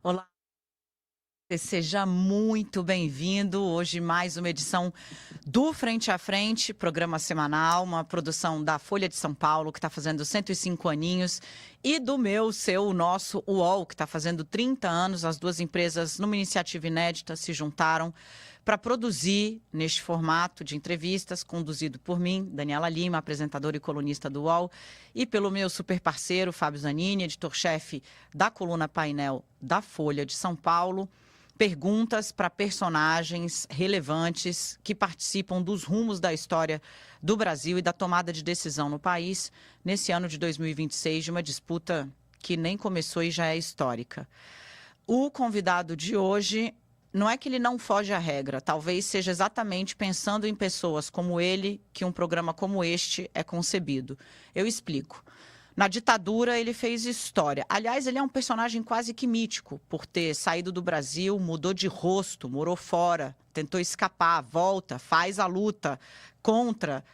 Olá, seja muito bem-vindo. Hoje mais uma edição do Frente a Frente, programa semanal, uma produção da Folha de São Paulo, que está fazendo 105 aninhos, e do o nosso UOL, que está fazendo 30 anos. As duas empresas, numa iniciativa inédita, se juntaram para produzir neste formato de entrevistas, conduzido por mim, Daniela Lima, apresentadora e colunista do UOL, e pelo meu super parceiro, Fábio Zanini, editor-chefe da coluna Painel da Folha de São Paulo. Perguntas para personagens relevantes que participam dos rumos da história do Brasil e da tomada de decisão no país nesse ano de 2026, de uma disputa que nem começou e já é histórica. O convidado de hoje, não é que ele não foge à regra, talvez seja exatamente pensando em pessoas como ele que um programa como este é concebido. Eu explico. Na ditadura, ele fez história. Aliás, ele é um personagem quase que mítico, por ter saído do Brasil, mudou de rosto, morou fora, tentou escapar, volta, faz a luta contra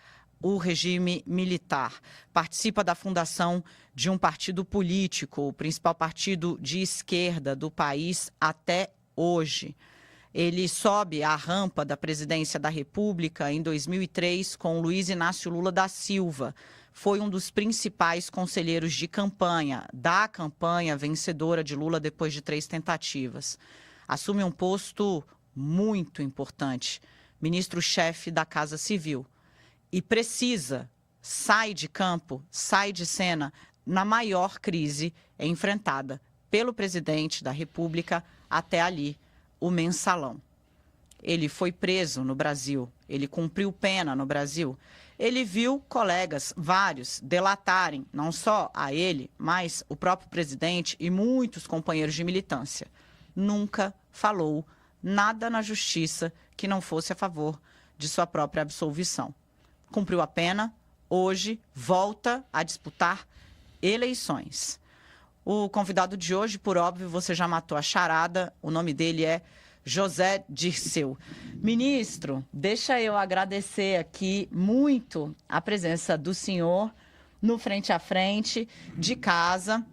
o regime militar. Participa da fundação de um partido político, o principal partido de esquerda do país até hoje. Ele sobe a rampa da presidência da República em 2003 com Luiz Inácio Lula da Silva. Foi um dos principais conselheiros de campanha, da campanha vencedora de Lula depois de 3 tentativas. Assume um posto muito importante, ministro-chefe da Casa Civil. E sai de campo, sai de cena, na maior crise enfrentada pelo presidente da República até ali, o Mensalão. Ele foi preso no Brasil, ele cumpriu pena no Brasil. Ele viu colegas, vários, delatarem não só a ele, mas o próprio presidente e muitos companheiros de militância. Nunca falou nada na justiça que não fosse a favor de sua própria absolvição. Cumpriu a pena, hoje volta a disputar eleições. O convidado de hoje, por óbvio, você já matou a charada, o nome dele é José Dirceu. Ministro, deixa eu agradecer aqui muito a presença do senhor no Frente a Frente de casa.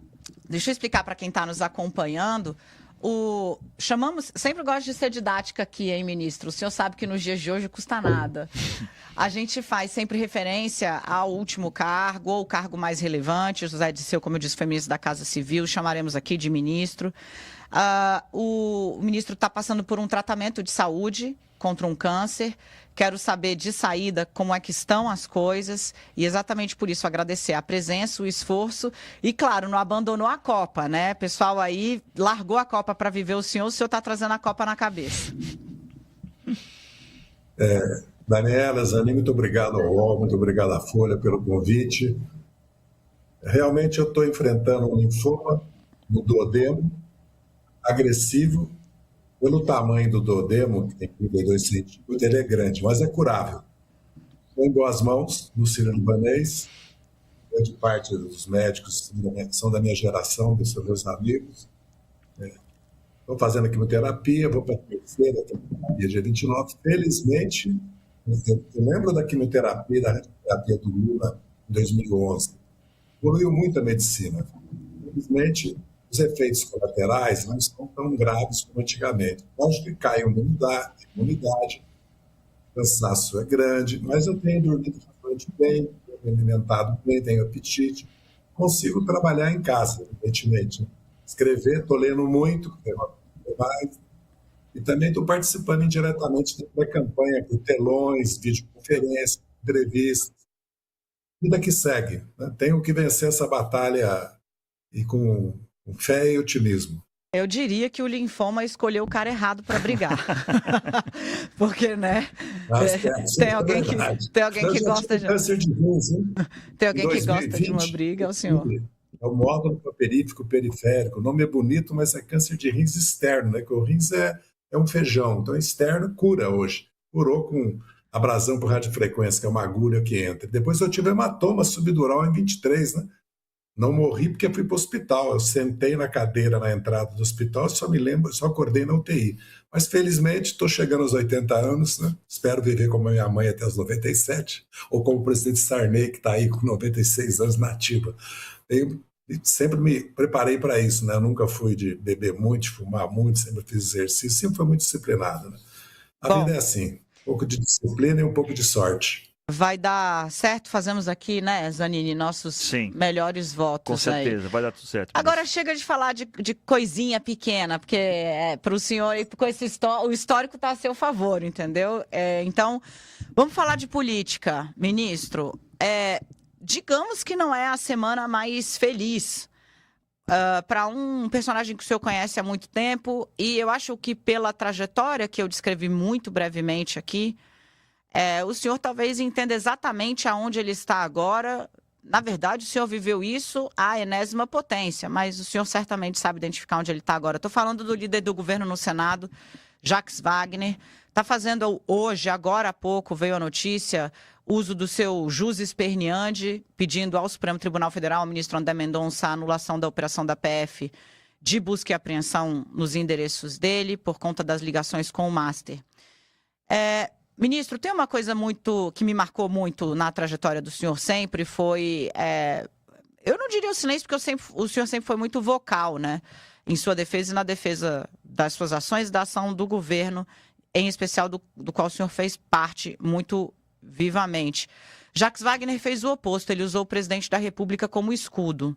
Deixa eu explicar para quem está nos acompanhando. Sempre gosto de ser didática aqui, hein, ministro? O senhor sabe que nos dias de hoje custa nada. A gente faz sempre referência ao último cargo, ou o cargo mais relevante. José Dirceu, como eu disse, foi ministro da Casa Civil, chamaremos aqui de ministro. O ministro está passando por um tratamento de saúde contra um câncer. Quero saber de saída como é que estão as coisas e exatamente por isso agradecer a presença, o esforço e, claro, não abandonou a Copa, né? O pessoal aí largou a Copa para viver o senhor está trazendo a Copa na cabeça. Daniela, Zani, muito obrigado ao UOL, muito obrigado à Folha pelo convite. Realmente eu estou enfrentando um linfoma no duodeno, agressivo. Pelo tamanho do duodeno, que tem 32 centímetros, ele é grande, mas é curável. Estou em boas mãos, no Sírio-Libanês. Grande parte dos médicos são da minha geração, são meus amigos. Estou fazendo a quimioterapia, vou para a terceira quimioterapia dia 29. Felizmente, eu lembro da quimioterapia, da radioterapia do Lula em 2011. Evoluiu muito a medicina. Felizmente, os efeitos colaterais não estão tão graves como antigamente. Lógico que cai a imunidade, o cansaço é grande, mas eu tenho dormido bastante bem, tenho me alimentado bem, tenho apetite, consigo trabalhar em casa, evidentemente. Escrever, estou lendo muito, mais, e também estou participando indiretamente da campanha por telões, videoconferências, entrevistas, vida que segue. Né? Tenho que vencer essa batalha e com fé e otimismo. Eu diria que o linfoma escolheu o cara errado para brigar. Porque, né? Tem alguém que gosta de câncer de rins, hein? Tem alguém que gosta de uma briga, é o senhor. É o módulo perífico periférico. O nome é bonito, mas é câncer de rins externo, né? Que o rins é um feijão. Então, externo cura hoje. Curou com abrasão por radiofrequência, que é uma agulha que entra. Depois eu tive hematoma subdural em 23, né? Não morri porque fui para o hospital. Eu sentei na cadeira na entrada do hospital, só acordei na UTI. Mas, felizmente, estou chegando aos 80 anos, né? Espero viver como a minha mãe até os 97, ou como o presidente Sarney, que está aí com 96 anos na ativa. Tenho E sempre me preparei para isso, né? Eu nunca fui de beber muito, de fumar muito, sempre fiz exercício, sempre fui muito disciplinado, né? A vida Bom, é assim, um pouco de disciplina e um pouco de sorte. vai dar certo, fazemos aqui, né, Zanini, nossos Sim, melhores com votos aí. certeza, vai dar tudo certo. Agora Ministro. chega de falar de coisinha pequena, porque para o senhor, com o histórico está a seu favor, entendeu? Então, vamos falar de política, ministro. Digamos que não é a semana mais feliz para um personagem que o senhor conhece há muito tempo, e eu acho que pela trajetória que eu descrevi muito brevemente aqui, o senhor talvez entenda exatamente aonde ele está agora. Na verdade, o senhor viveu isso à enésima potência, mas o senhor certamente sabe identificar onde ele está agora. Estou falando do líder do governo no Senado, Jacques Wagner. Está fazendo hoje, agora há pouco, veio a notícia, uso do seu jus esperneandi, pedindo ao Supremo Tribunal Federal, ao ministro André Mendonça, a anulação da operação da PF de busca e apreensão nos endereços dele, por conta das ligações com o Master. Ministro, tem uma coisa que me marcou muito na trajetória do senhor sempre, foi... eu não diria o silêncio, porque o senhor sempre foi muito vocal, né? Em sua defesa e na defesa das suas ações e da ação do governo, em especial do qual o senhor fez parte muito vivamente. Jacques Wagner fez o oposto, ele usou o presidente da República como escudo.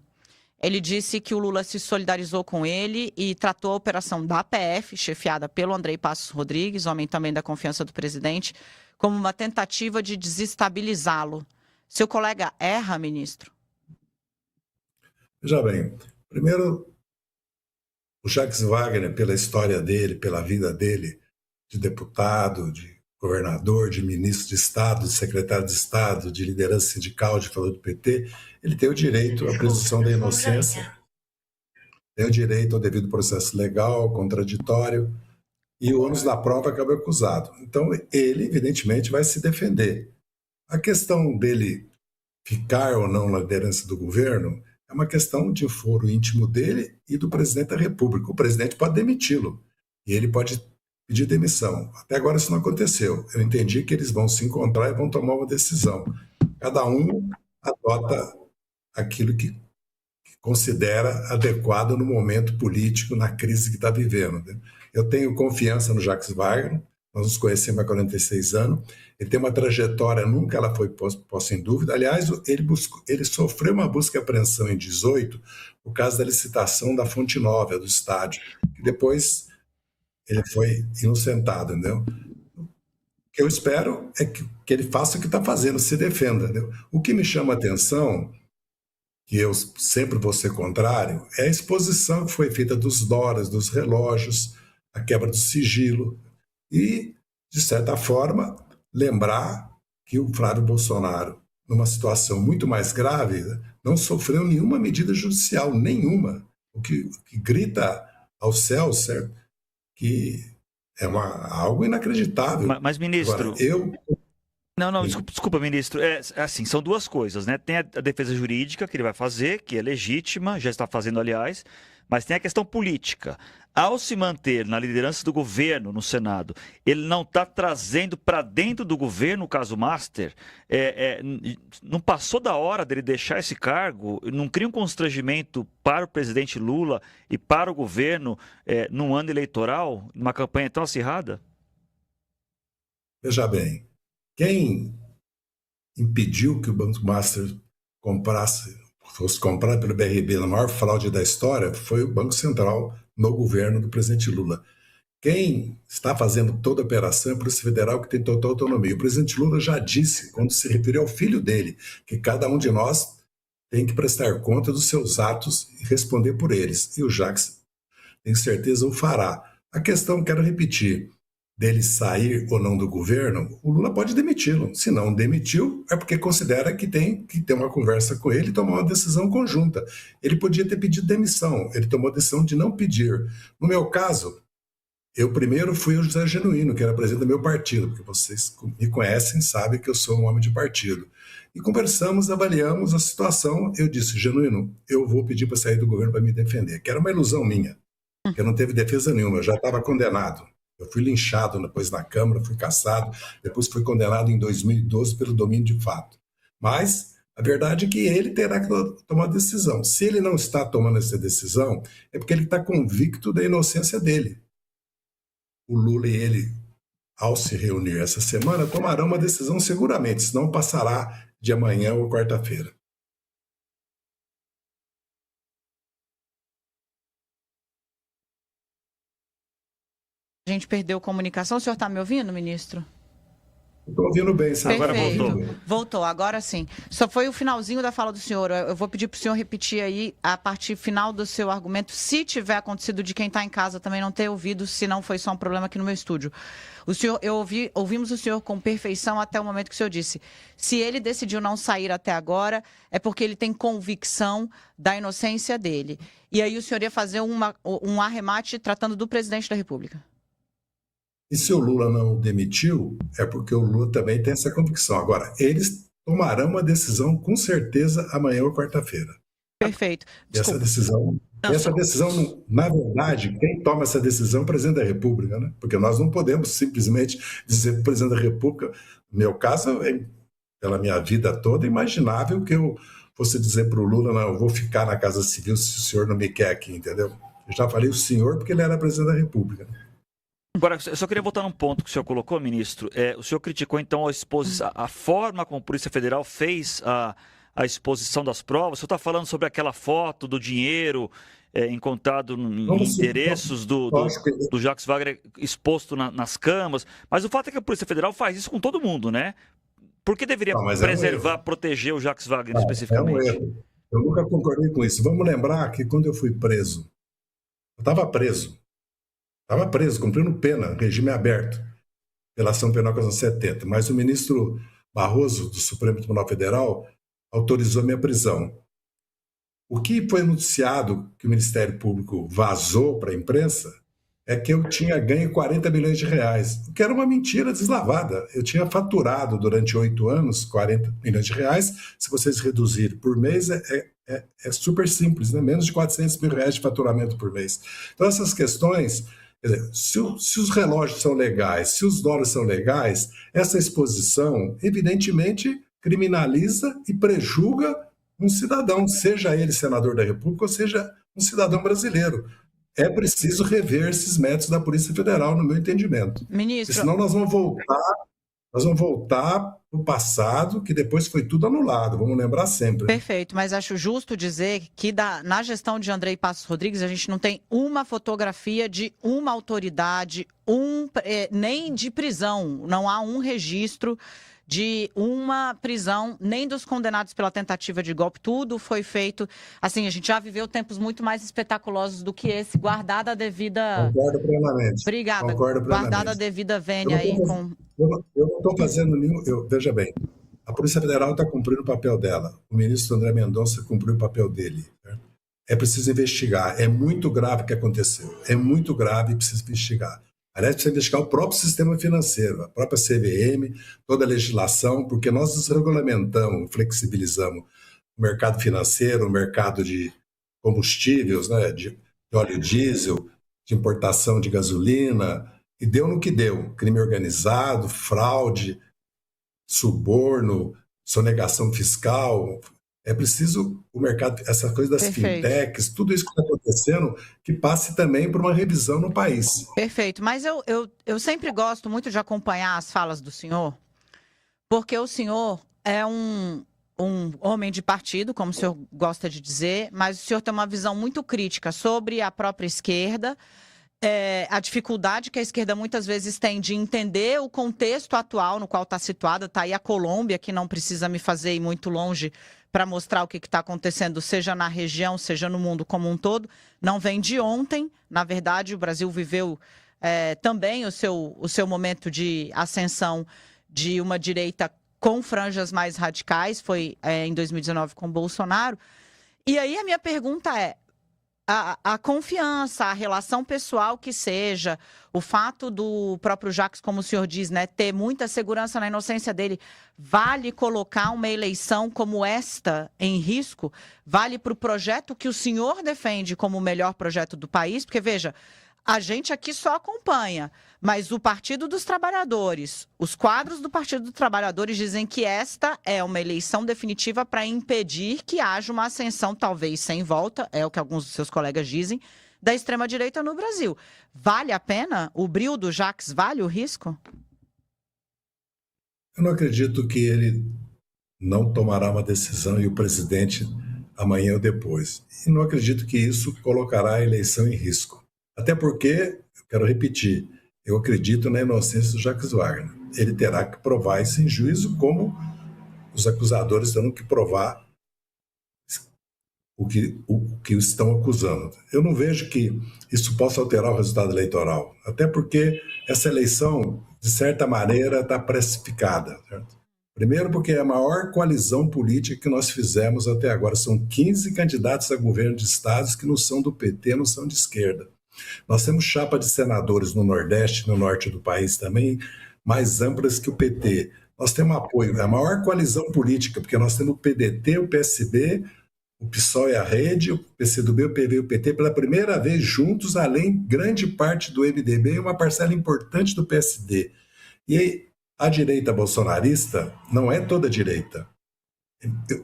Ele disse que o Lula se solidarizou com ele e tratou a operação da PF, chefiada pelo Andrei Passos Rodrigues, homem também da confiança do presidente, como uma tentativa de desestabilizá-lo. Seu colega erra, ministro? Veja bem, primeiro, o Jacques Wagner, pela história dele, pela vida dele, de deputado, de governador, de ministro de Estado, de secretário de Estado, de liderança sindical, de falou do PT, ele tem o direito à presunção da inocência, tem o direito ao devido processo legal, contraditório, e o ônus da prova acaba acusado. Então, ele, evidentemente, vai se defender. A questão dele ficar ou não na liderança do governo é uma questão de foro íntimo dele e do presidente da República. O presidente pode demiti-lo e ele pode pedir demissão. Até agora isso não aconteceu. Eu entendi que eles vão se encontrar e vão tomar uma decisão. Cada um adota aquilo que considera adequado no momento político, na crise que está vivendo. Eu tenho confiança no Jacques Wagner, nós nos conhecemos há 46 anos, ele tem uma trajetória, nunca ela foi posta em dúvida. Aliás, ele sofreu uma busca e apreensão em 18 por causa da licitação da Fonte Nova, do estádio, que depois ele foi inocentado, entendeu? O que eu espero é que ele faça o que está fazendo, se defenda. Entendeu? O que me chama a atenção, que eu sempre vou ser contrário, é a exposição que foi feita dos dólares, dos relógios, a quebra do sigilo e, de certa forma, lembrar que o Flávio Bolsonaro, numa situação muito mais grave, não sofreu nenhuma medida judicial, nenhuma. O que grita ao céu, certo? Que é algo inacreditável. Mas ministro... Agora, Não, desculpa, ministro. Assim, são duas coisas, né? Tem a defesa jurídica que ele vai fazer, que é legítima, já está fazendo, aliás, mas tem a questão política. Ao se manter na liderança do governo no Senado, ele não está trazendo para dentro do governo o caso Master? Não passou da hora dele deixar esse cargo? Não cria um constrangimento para o presidente Lula e para o governo num ano eleitoral, numa campanha tão acirrada? Veja bem, quem impediu que o Banco Master fosse comprado pelo BRB na maior fraude da história foi o Banco Central no governo do presidente Lula. Quem está fazendo toda a operação é a Polícia Federal, que tem total autonomia. O presidente Lula já disse, quando se referiu ao filho dele, que cada um de nós tem que prestar conta dos seus atos e responder por eles. E o Jacques, tenho certeza, o fará. A questão, quero repetir, dele sair ou não do governo, o Lula pode demiti-lo. Se não demitiu, é porque considera que tem que ter uma conversa com ele e tomar uma decisão conjunta. Ele podia ter pedido demissão, ele tomou a decisão de não pedir. No meu caso, eu primeiro fui o José Genuíno, que era presidente do meu partido, porque vocês me conhecem, sabem que eu sou um homem de partido. E conversamos, avaliamos a situação. Eu disse, Genuíno, eu vou pedir para sair do governo para me defender, que era uma ilusão minha, que eu não teve defesa nenhuma, eu já estava condenado. Eu fui linchado depois na Câmara, fui cassado, depois fui condenado em 2012 pelo domínio de fato. Mas A verdade é que ele terá que tomar decisão. Se ele não está tomando essa decisão, é porque ele está convicto da inocência dele. O Lula e ele, ao se reunir essa semana, tomarão uma decisão seguramente, senão passará de amanhã ou quarta-feira. A gente perdeu comunicação. O senhor está me ouvindo, ministro? Estou ouvindo bem, você Agora voltou. Voltou, agora sim. Só foi o finalzinho da fala do senhor. Eu vou pedir para o senhor repetir aí a parte final do seu argumento, se tiver acontecido de quem está em casa também não ter ouvido, se não foi só um problema aqui no meu estúdio. O senhor, ouvimos o senhor com perfeição até o momento que o senhor disse. Se ele decidiu não sair até agora, é porque ele tem convicção da inocência dele. E aí o senhor ia fazer um arremate tratando do presidente da República. E se o Lula não o demitiu, é porque o Lula também tem essa convicção. Agora, eles tomarão uma decisão com certeza amanhã ou quarta-feira. Perfeito. Essa decisão, na verdade, quem toma essa decisão é o presidente da República, né? Porque nós não podemos simplesmente dizer para o presidente da República, no meu caso, pela minha vida toda, imaginável que eu fosse dizer para o Lula, não, eu vou ficar na Casa Civil se o senhor não me quer aqui, entendeu? Eu já falei o senhor porque ele era presidente da República, né? Agora, eu só queria voltar num ponto que o senhor colocou, ministro. O senhor criticou, então, a forma como a Polícia Federal fez a exposição das provas. O senhor está falando sobre aquela foto do dinheiro encontrado em endereços do Jacques Wagner exposto nas camas. Mas o fato é que a Polícia Federal faz isso com todo mundo, né? Por que deveria preservar, proteger o Jacques Wagner especificamente? É um erro. Eu nunca concordei com isso. Vamos lembrar que quando eu fui preso, eu estava preso, cumprindo pena, regime aberto, pela ação penal 470, mas o ministro Barroso, do Supremo Tribunal Federal, autorizou minha prisão. O que foi noticiado que o Ministério Público vazou para a imprensa é que eu tinha ganho 40 milhões de reais, o que era uma mentira deslavada. Eu tinha faturado durante 8 anos 40 milhões de reais. Se vocês reduzirem por mês, é super simples, né? Menos de 400 mil reais de faturamento por mês. Então, essas questões... Quer dizer, se os relógios são legais, se os dólares são legais, essa exposição, evidentemente, criminaliza e prejuga um cidadão, seja ele senador da República ou seja um cidadão brasileiro. É preciso rever esses métodos da Polícia Federal, no meu entendimento. Ministro... Porque senão nós vamos voltar para o passado, que depois foi tudo anulado, vamos lembrar sempre. Perfeito, mas acho justo dizer que na gestão de Andrei Passos Rodrigues a gente não tem uma fotografia de uma autoridade, nem de prisão, não há um registro de uma prisão, nem dos condenados pela tentativa de golpe. Tudo foi feito, assim, a gente já viveu tempos muito mais espetaculosos do que esse, guardada a devida... Concordo plenamente. Obrigada. Concordo plenamente. Guardada a devida vênia aí com... Eu não estou fazendo nenhum... Veja bem, a Polícia Federal está cumprindo o papel dela. O ministro André Mendonça cumpriu o papel dele. Né? É preciso investigar. É muito grave o que aconteceu. É muito grave e precisa investigar. Aliás, precisa investigar o próprio sistema financeiro, a própria CVM, toda a legislação, porque nós desregulamentamos, flexibilizamos o mercado financeiro, o mercado de combustíveis, né, de óleo diesel, de importação de gasolina, e deu no que deu. Crime organizado, fraude, suborno, sonegação fiscal. É preciso o mercado, essa coisa das fintechs, tudo isso que está acontecendo, que passe também por uma revisão no país. Perfeito, mas eu sempre gosto muito de acompanhar as falas do senhor, porque o senhor é um homem de partido, como o senhor gosta de dizer, mas o senhor tem uma visão muito crítica sobre a própria esquerda, a dificuldade que a esquerda muitas vezes tem de entender o contexto atual no qual está situada. Está aí a Colômbia, que não precisa me fazer ir muito longe para mostrar o que está acontecendo, seja na região, seja no mundo como um todo. Não vem de ontem. Na verdade, o Brasil viveu também o seu momento de ascensão de uma direita com franjas mais radicais. Foi em 2019 com Bolsonaro. E aí a minha pergunta é, a confiança, a relação pessoal que seja, o fato do próprio Jacques, como o senhor diz, né, ter muita segurança na inocência dele, vale colocar uma eleição como esta em risco? Vale para o projeto que o senhor defende como o melhor projeto do país? Porque, veja, A gente aqui só acompanha, mas o Partido dos Trabalhadores, os quadros do Partido dos Trabalhadores dizem que esta é uma eleição definitiva para impedir que haja uma ascensão, talvez sem volta, é o que alguns dos seus colegas dizem, da extrema-direita no Brasil. Vale a pena? O bril do Jacques vale o risco? Eu não acredito que ele não tomará uma decisão e o presidente amanhã ou depois. E não acredito que isso colocará a eleição em risco. Até porque, eu quero repetir, eu acredito na inocência do Jacques Wagner. Ele terá que provar isso em juízo, como os acusadores terão que provar o que estão acusando. Eu não vejo que isso possa alterar o resultado eleitoral, até porque essa eleição, de certa maneira, está precificada. Certo? Primeiro porque é a maior coalizão política que nós fizemos até agora. São 15 candidatos a governo de estados que não são do PT, não são de esquerda. Nós temos chapa de senadores no Nordeste, no Norte do país também, mais amplas que o PT. Nós temos apoio, é a maior coalizão política, porque nós temos o PDT, o PSB, o PSOL e a Rede, o PCdoB, o PV e o PT, pela primeira vez juntos, além grande parte do MDB e uma parcela importante do PSD. E a direita bolsonarista não é toda a direita.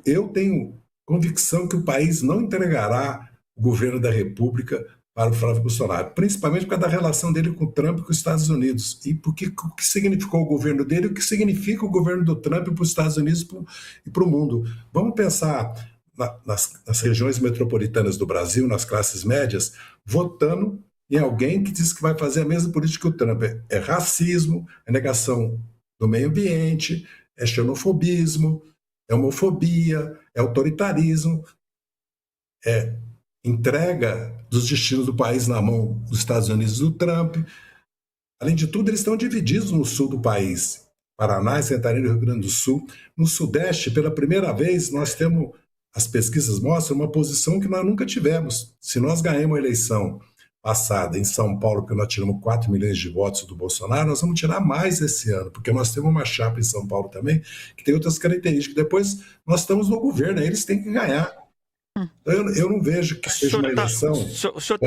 Eu tenho convicção que o país não entregará o governo da República para o Flávio Bolsonaro, principalmente por causa da relação dele com o Trump e com os Estados Unidos. E porque o que significou o governo dele e o que significa o governo do Trump para os Estados Unidos e para o mundo. Vamos pensar nas regiões metropolitanas do Brasil, nas classes médias, votando em alguém que diz que vai fazer a mesma política que o Trump. É racismo, é negação do meio ambiente, é xenofobismo, é homofobia, é autoritarismo, é entrega dos destinos do país na mão dos Estados Unidos e do Trump. Além de tudo, eles estão divididos no sul do país. Paraná, Santa Catarina e Rio Grande do Sul. No Sudeste, pela primeira vez, nós temos, as pesquisas mostram, uma posição que nós nunca tivemos. Se nós ganhamos a eleição passada em São Paulo, que nós tiramos 4 milhões de votos do Bolsonaro, nós vamos tirar mais esse ano, porque nós temos uma chapa em São Paulo também, que tem outras características. Depois, nós estamos no governo, aí eles têm que ganhar. Eu não vejo que seja uma eleição. O senhor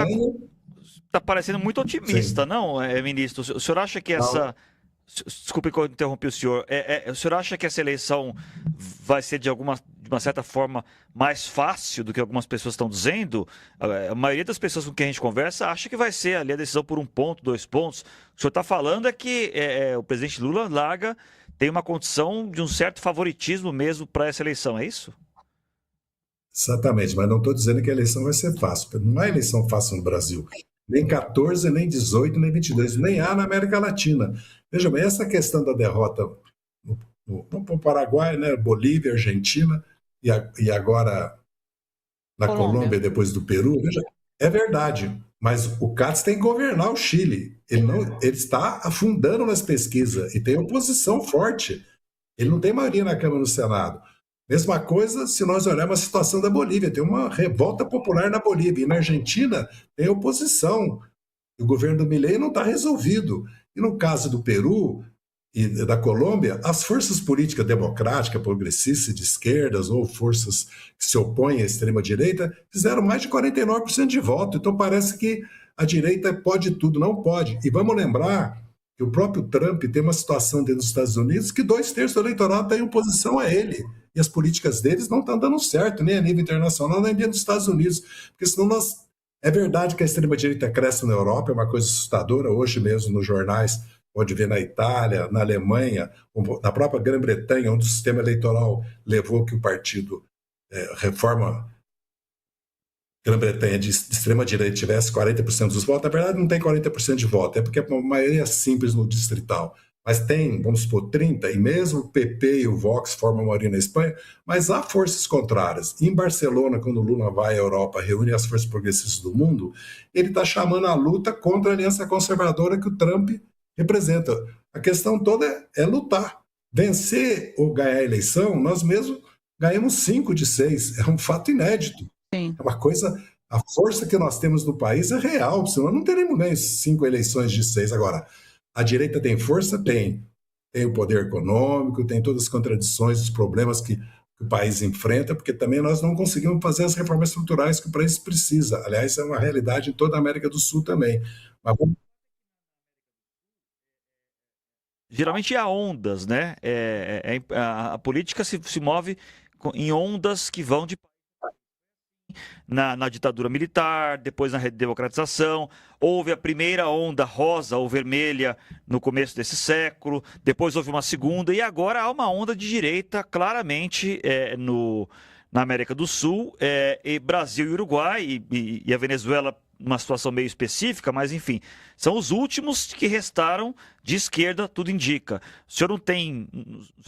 está parecendo muito otimista, sim, não, ministro? O senhor acha que essa... Não. Desculpe que eu interrompi o senhor. O senhor acha que essa eleição vai ser de uma certa forma mais fácil do que algumas pessoas estão dizendo? A maioria das pessoas com quem a gente conversa acha que vai ser ali a decisão por 1 ponto, 2 pontos. O que o senhor está falando é que o presidente Lula tem uma condição de um certo favoritismo mesmo para essa eleição, é isso? Exatamente, mas não estou dizendo que a eleição vai ser fácil. Não há eleição fácil no Brasil. Nem 14, nem 18, nem 22. Nem há na América Latina. Veja bem, essa questão da derrota no Paraguai, né, Bolívia, Argentina e agora na Colômbia, depois do Peru, veja, é verdade. Mas o Katz tem que governar o Chile. Ele está afundando nas pesquisas e tem oposição forte. Ele não tem maioria na Câmara e no Senado. Mesma coisa se nós olharmos a situação da Bolívia. Tem uma revolta popular na Bolívia. E na Argentina tem oposição. O governo do Milei não está resolvido. E no caso do Peru e da Colômbia, as forças políticas democráticas, progressistas, de esquerdas ou forças que se opõem à extrema-direita fizeram mais de 49% de voto. Então parece que a direita pode tudo. Não pode. E vamos lembrar que o próprio Trump tem uma situação dentro dos Estados Unidos que 2/3 do eleitorado está em oposição a ele. E as políticas deles não estão dando certo, nem a nível internacional, nem dentro dos Estados Unidos. Porque senão nós... É verdade que a extrema-direita cresce na Europa, é uma coisa assustadora. Hoje mesmo, nos jornais, pode ver na Itália, na Alemanha, na própria Grã-Bretanha, onde o sistema eleitoral levou que o partido Reforma Grã-Bretanha de extrema-direita tivesse 40% dos votos. Na verdade, não tem 40% de voto, é porque a maioria é simples no distrital. Mas tem, vamos supor, 30%, e mesmo o PP e o Vox formam a maioria na Espanha, mas há forças contrárias. Em Barcelona, quando o Lula vai à Europa, reúne as forças progressistas do mundo, ele está chamando a luta contra a aliança conservadora que o Trump representa. A questão toda é lutar. Vencer ou ganhar a eleição, nós mesmos ganhamos 5 de 6. É um fato inédito. Sim. É uma coisa... A força que nós temos no país é real, senão não teremos ganho 5 eleições de 6 agora. A direita tem força? Tem. Tem o poder econômico, tem todas as contradições, os problemas que o país enfrenta, porque também nós não conseguimos fazer as reformas estruturais que o país precisa. Aliás, é uma realidade em toda a América do Sul também. Mas vamos. Geralmente há ondas, né? A política se move em ondas que vão na ditadura militar, depois na redemocratização. Houve a primeira onda rosa ou vermelha no começo desse século, depois houve uma segunda, e agora há uma onda de direita, claramente, na América do Sul, e Brasil e Uruguai, e a Venezuela numa situação meio específica, mas enfim, são os últimos que restaram de esquerda, tudo indica. O senhor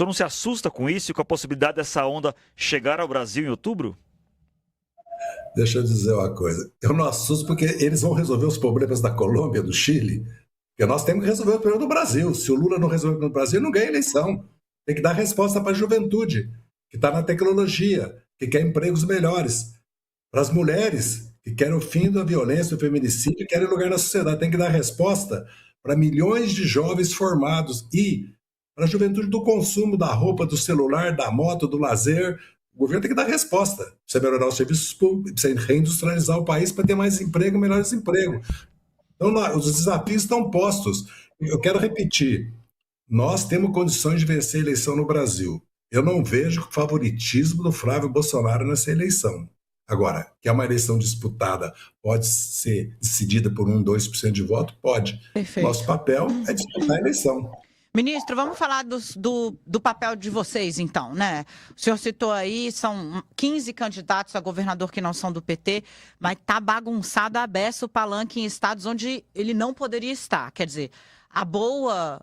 não se assusta com isso e com a possibilidade dessa onda chegar ao Brasil em outubro? Deixa eu dizer uma coisa. Eu não assusto porque eles vão resolver os problemas da Colômbia, do Chile, porque nós temos que resolver o problema do Brasil. Se o Lula não resolver no Brasil, não ganha eleição. Tem que dar resposta para a juventude, que está na tecnologia, que quer empregos melhores. Para as mulheres, que querem o fim da violência, do feminicídio, e querem lugar na sociedade. Tem que dar resposta para milhões de jovens formados e para a juventude do consumo da roupa, do celular, da moto, do lazer. O governo tem que dar resposta. Precisa melhorar os serviços públicos, precisa reindustrializar o país para ter mais emprego, melhores empregos. Então, os desafios estão postos. Eu quero repetir, nós temos condições de vencer a eleição no Brasil. Eu não vejo favoritismo do Flávio Bolsonaro nessa eleição. Agora, que é uma eleição disputada, pode ser decidida por 1, 2% de voto? Pode. Perfeito. Nosso papel é disputar a eleição. Ministro, vamos falar do papel de vocês, então, né? O senhor citou aí, são 15 candidatos a governador que não são do PT, mas tá bagunçado a beça o palanque em estados onde ele não poderia estar. Quer dizer, a boa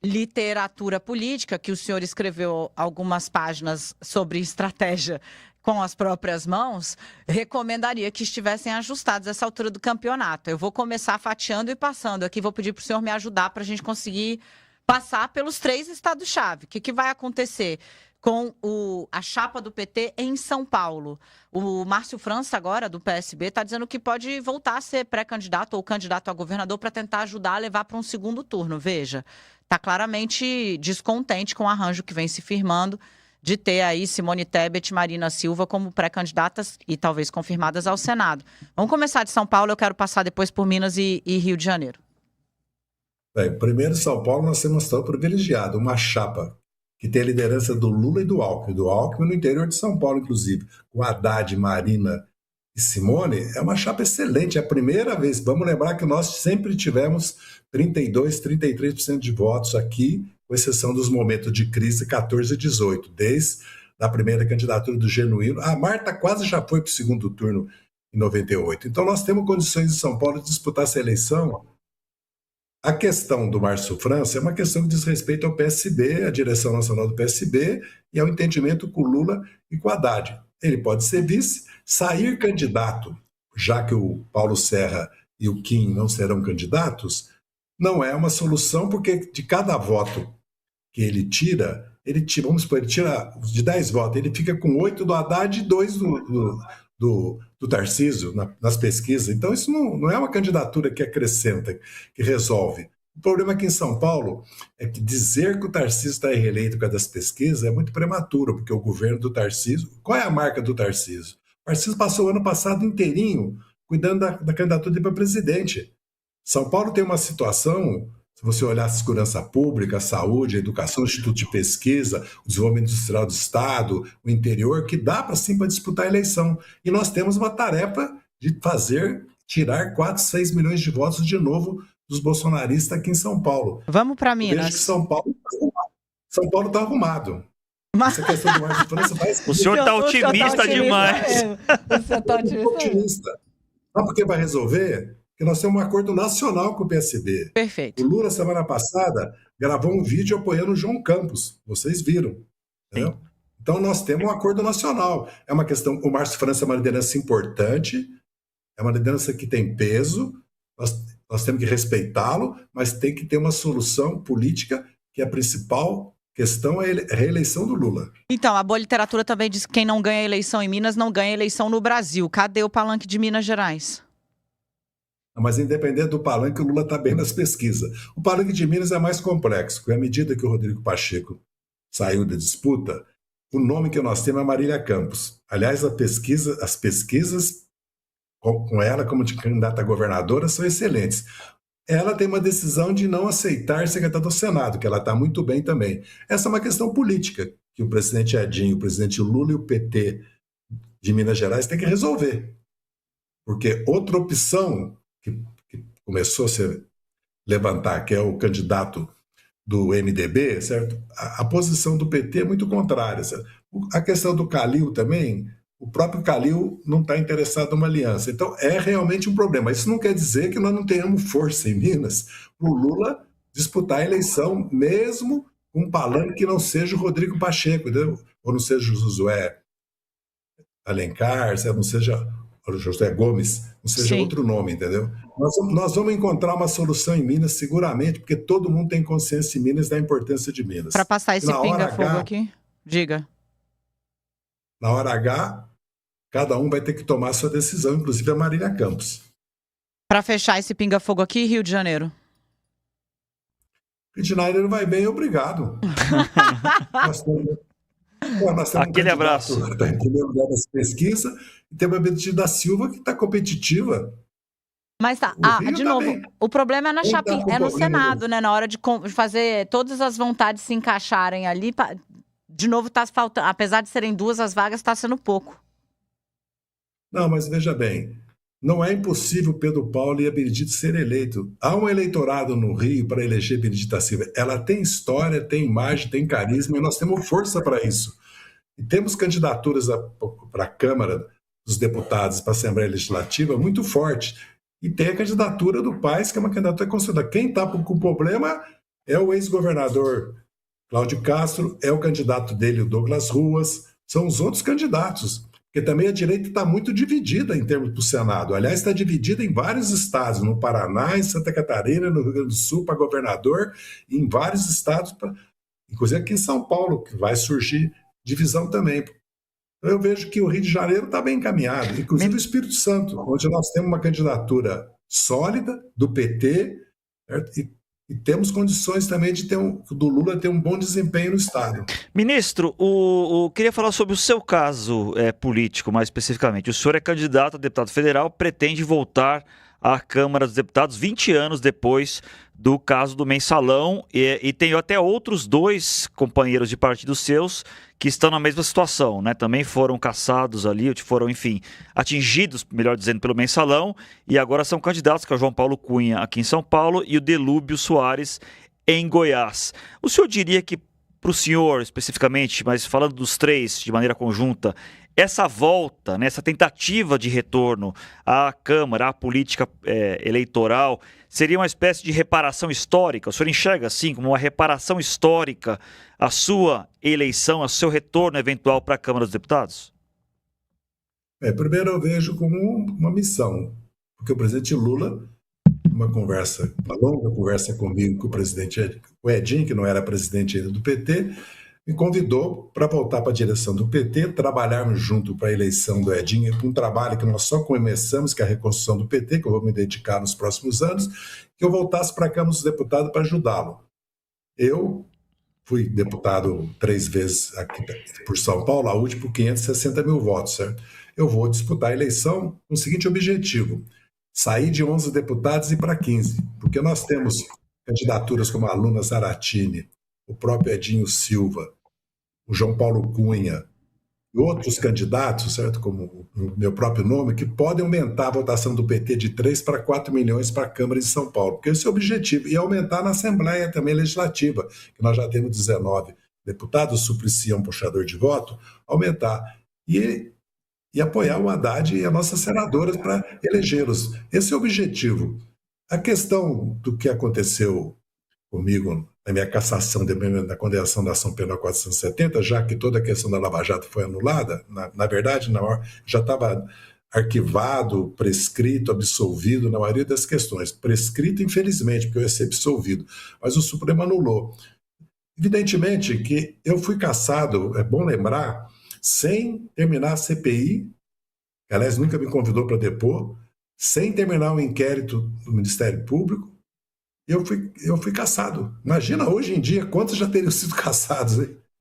literatura política, que o senhor escreveu algumas páginas sobre estratégia com as próprias mãos, recomendaria que estivessem ajustados a essa altura do campeonato. Eu vou começar fatiando e passando aqui, vou pedir para o senhor me ajudar para a gente conseguir passar pelos 3 estados-chave. O que vai acontecer com a chapa do PT em São Paulo? O Márcio França, agora, do PSB, está dizendo que pode voltar a ser pré-candidato ou candidato a governador para tentar ajudar a levar para um segundo turno. Veja, está claramente descontente com o arranjo que vem se firmando de ter aí Simone Tebet e Marina Silva como pré-candidatas e talvez confirmadas ao Senado. Vamos começar de São Paulo, eu quero passar depois por Minas e Rio de Janeiro. Bem, primeiro, em São Paulo, nós temos tão privilegiado, uma chapa que tem a liderança do Lula e do Alckmin no interior de São Paulo, inclusive, com Haddad, Marina e Simone, é uma chapa excelente, é a primeira vez. Vamos lembrar que nós sempre tivemos 32%, 33% de votos aqui, com exceção dos momentos de crise 14 e 18, desde a primeira candidatura do Genuíno. A Marta quase já foi para o segundo turno em 98. Então nós temos condições em São Paulo de disputar essa eleição. A questão do Márcio França é uma questão que diz respeito ao PSB, à direção nacional do PSB, e ao entendimento com o Lula e com o Haddad. Ele pode ser vice, sair candidato, já que o Paulo Serra e o Kim não serão candidatos, não é uma solução, porque de cada voto que ele tira, vamos supor, ele tira de 10 votos, ele fica com 8 do Haddad e 2 do Tarcísio nas pesquisas. Então isso não é uma candidatura que acrescenta, que resolve. O problema aqui em São Paulo é que dizer que o Tarcísio está reeleito por causa das pesquisas é muito prematuro, porque o governo do Tarcísio... Qual é a marca do Tarcísio? O Tarcísio passou o ano passado inteirinho cuidando da candidatura dele para presidente. São Paulo tem uma situação... Se você olhar a segurança pública, a saúde, a educação, o Instituto de Pesquisa, o desenvolvimento industrial do Estado, o interior, que dá para sim para disputar a eleição. E nós temos uma tarefa de tirar 4, 6 milhões de votos de novo dos bolsonaristas aqui em São Paulo. Vamos para Minas. Eu vejo que São Paulo está arrumado. Essa questão do Márcio França vai... O senhor está otimista demais. O senhor está otimista. Sabe por que vai resolver? Porque nós temos um acordo nacional com o PSB. Perfeito. O Lula, semana passada, gravou um vídeo apoiando o João Campos. Vocês viram. Entendeu? Então, nós temos um acordo nacional. É uma questão... O Márcio França é uma liderança importante, é uma liderança que tem peso, nós temos que respeitá-lo, mas tem que ter uma solução política, que a principal questão é a reeleição do Lula. Então, a boa literatura também diz que quem não ganha eleição em Minas não ganha eleição no Brasil. Cadê o palanque de Minas Gerais? Mas independente do palanque, o Lula está bem nas pesquisas. O palanque de Minas é mais complexo, porque à medida que o Rodrigo Pacheco saiu da disputa, o nome que nós temos é Marília Campos. Aliás, as pesquisas com ela como de candidata a governadora são excelentes. Ela tem uma decisão de não aceitar ser candidata ao Senado, que ela está muito bem também. Essa é uma questão política que o presidente Edinho, o presidente Lula e o PT de Minas Gerais têm que resolver. Porque outra opção que começou a se levantar, que é o candidato do MDB, certo? A posição do PT é muito contrária. Certo? A questão do Calil também, o próprio Calil não está interessado numa aliança. Então, é realmente um problema. Isso não quer dizer que nós não tenhamos força em Minas para o Lula disputar a eleição, mesmo com um palanque que não seja o Rodrigo Pacheco, entendeu? Ou não seja o Josué Alencar, não seja o José Gomes, não seja Sim. outro nome, entendeu? Nós vamos encontrar uma solução em Minas, seguramente, porque todo mundo tem consciência em Minas da importância de Minas. Para passar esse Na hora pinga-fogo H, aqui, diga. Na hora H, cada um vai ter que tomar sua decisão, inclusive a Marília Campos. Para fechar esse pinga-fogo aqui, Rio de Janeiro. Rio de Janeiro vai bem, obrigado. nós temos Aquele abraço. Está em primeiro lugar nessa pesquisa, e tem uma Benedito da Silva que está competitiva. Mas tá, de novo, o problema é na chapinha, é no Senado, né? Na hora de fazer todas as vontades se encaixarem ali, de novo tá faltando, apesar de serem 2 as vagas, está sendo pouco. Não, mas veja bem, não é impossível Pedro Paulo e a Benedito ser eleito. Há um eleitorado no Rio para eleger Benedito da Silva. Ela tem história, tem imagem, tem carisma, e nós temos força para isso. E temos candidaturas para a Câmara dos Deputados, para a Assembleia Legislativa, muito forte. E tem a candidatura do Paes, que é uma candidatura consolidada. Quem está com problema é o ex-governador Cláudio Castro, é o candidato dele, o Douglas Ruas, são os outros candidatos. Porque também a direita está muito dividida em termos do Senado. Aliás, está dividida em vários estados, no Paraná, em Santa Catarina, no Rio Grande do Sul, para governador, e em vários estados, inclusive aqui em São Paulo, que vai surgir divisão também. Eu vejo que o Rio de Janeiro está bem encaminhado, inclusive o Espírito Santo, onde nós temos uma candidatura sólida do PT, certo? E temos condições também do Lula ter um bom desempenho no Estado. Ministro, queria falar sobre o seu caso político, mais especificamente. O senhor é candidato a deputado federal, pretende voltar à Câmara dos Deputados 20 anos depois do caso do Mensalão, e tem até outros 2 companheiros de partido seus que estão na mesma situação, né? Também foram caçados ali, foram, enfim, atingidos, melhor dizendo, pelo Mensalão, e agora são candidatos, que é o João Paulo Cunha aqui em São Paulo e o Delúbio Soares em Goiás. O senhor diria que, para o senhor especificamente, mas falando dos 3 de maneira conjunta, essa volta, né, essa tentativa de retorno à Câmara, à política eleitoral, seria uma espécie de reparação histórica? O senhor enxerga, assim, como uma reparação histórica a sua eleição, a seu retorno eventual para a Câmara dos Deputados? Primeiro eu vejo como uma missão, porque o presidente Lula, uma longa conversa comigo, com o presidente Edinho, que não era presidente ainda do PT, me convidou para voltar para a direção do PT, trabalharmos junto para a eleição do Edinho, um trabalho que nós só começamos, que é a reconstrução do PT, que eu vou me dedicar nos próximos anos, que eu voltasse para a Câmara dos Deputados para ajudá-lo. Eu fui deputado 3 vezes aqui por São Paulo, a última por 560 mil votos, certo? Eu vou disputar a eleição com o seguinte objetivo: sair de 11 deputados e ir para 15, porque nós temos candidaturas como a Luna Zaratini, o próprio Edinho Silva, o João Paulo Cunha e outros candidatos, certo, como o meu próprio nome, que podem aumentar a votação do PT de 3 para 4 milhões para a Câmara de São Paulo, porque esse é o objetivo, e aumentar na Assembleia também Legislativa, que nós já temos 19 deputados, o Suplicy é um puxador de voto, aumentar e apoiar o Haddad e as nossas senadoras para elegê-los. Esse é o objetivo. A questão do que aconteceu comigo na minha cassação da condenação da ação penal 470, já que toda a questão da Lava Jato foi anulada, na verdade, já estava arquivado, prescrito, absolvido na maioria das questões. Prescrito, infelizmente, porque eu ia ser absolvido, mas o Supremo anulou. Evidentemente que eu fui cassado, é bom lembrar, sem terminar a CPI, que aliás nunca me convidou para depor, sem terminar o inquérito do Ministério Público, eu fui cassado. Imagina hoje em dia quantos já teriam sido cassados, hein?